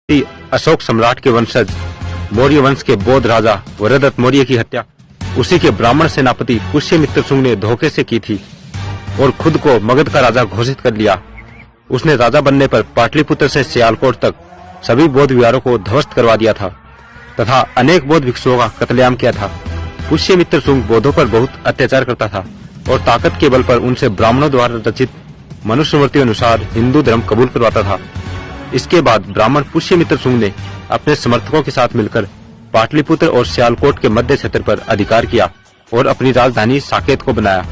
अशोक सम्राट के वंशज मौर्य वंश के बौद्ध राजा वरदत्त मौर्य की हत्या उसी के ब्राह्मण सेनापति पुष्यमित्र शुंग ने धोखे से की थी और खुद को मगध का राजा घोषित कर लिया। उसने राजा बनने पर पाटलिपुत्र से सियालकोट तक सभी बौद्ध विहारों को ध्वस्त करवा दिया था तथा अनेक बौद्ध भिक्षुओं का कत्लेआम किया था। पुष्यमित्र शुंग बौद्धों पर बहुत अत्याचार करता था और ताकत के बल पर उनसे ब्राह्मणों द्वारा रचित मनुस्मृति अनुसार हिंदू धर्म कबूल करवाता था। इसके बाद ब्राह्मण पुष्यमित्र शुंग ने अपने समर्थकों के साथ मिलकर पाटलिपुत्र और सियालकोट के मध्य क्षेत्र पर अधिकार किया और अपनी राजधानी साकेत को बनाया।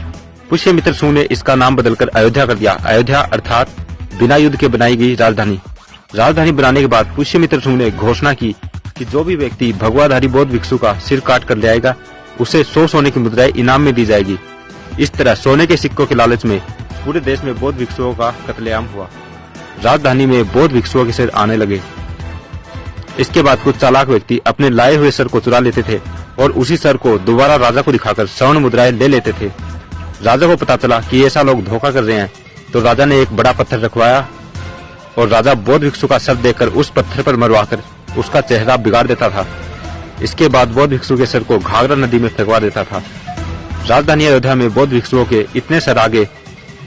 पुष्यमित्र शुंग ने इसका नाम बदलकर अयोध्या कर दिया। अयोध्या अर्थात बिना युद्ध के बनाई गई राजधानी। राजधानी बनाने के बाद पुष्यमित्र शुंग ने घोषणा की कि जो भी व्यक्ति भगवाधारी बौद्ध भिक्षु का सिर काट कर ले आएगा उसे 100 सोने की मुद्राएं इनाम में दी जाएगी। इस तरह सोने के सिक्कों के लालच में पूरे देश में बौद्ध भिक्षुओं का कत्लेआम हुआ। राजधानी में बौद्ध भिक्षुओं के सिर आने लगे। इसके बाद कुछ चालाक व्यक्ति अपने लाए हुए सर को चुरा लेते थे और उसी सर को दोबारा राजा को दिखाकर स्वर्ण मुद्राएं ले लेते थे। राजा को पता चला कि ऐसा लोग धोखा कर रहे हैं तो राजा ने एक बड़ा पत्थर रखवाया और राजा बौद्ध भिक्षु का सर देकर उस पत्थर पर मरवाकर उसका चेहरा बिगाड़ देता था। इसके बाद बौद्ध भिक्षु के सर को घाघरा नदी में फेंकवा देता था। राजधानी अयोध्या में बौद्ध भिक्षुओं के इतने सर आगे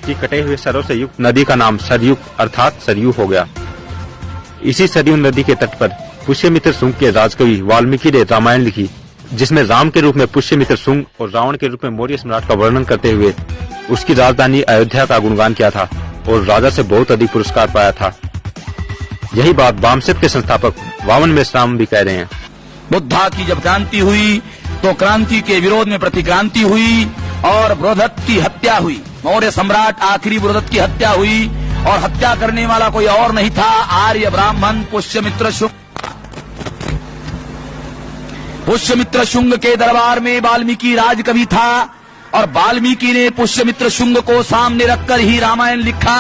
कि कटे हुए सरों से युक्त नदी का नाम सरयुग अर्थात सरयू हो गया। इसी सरयू नदी के तट पर पुष्यमित्र शुंग के राजकवि वाल्मीकि ने रामायण लिखी, जिसमें राम के रूप में पुष्यमित्र शुंग और रावण के रूप में मौर्य सम्राट का वर्णन करते हुए उसकी राजधानी अयोध्या का गुणगान किया था और राजा से बहुत अधिक पुरस्कार पाया था। यही बात वामशत के संस्थापक वामन मेश्राम भी कह रहे हैं। बुद्धा की जब क्रांति हुई तो क्रांति के विरोध में प्रतिक्रांति हुई और बृहदत्त की हत्या हुई। मौर्य सम्राट आखिरी बृहदत्त की हत्या हुई और हत्या करने वाला कोई और नहीं था, आर्य ब्राह्मण पुष्यमित्र शुंग। पुष्यमित्र शुंग के दरबार में वाल्मीकि राजकवि था और वाल्मीकि ने पुष्यमित्र शुंग को सामने रखकर ही रामायण लिखा।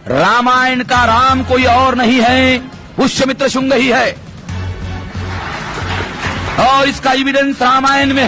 रामायण का राम कोई और नहीं है, पुष्यमित्र शुंग ही है और इसका एविडेंस रामायण में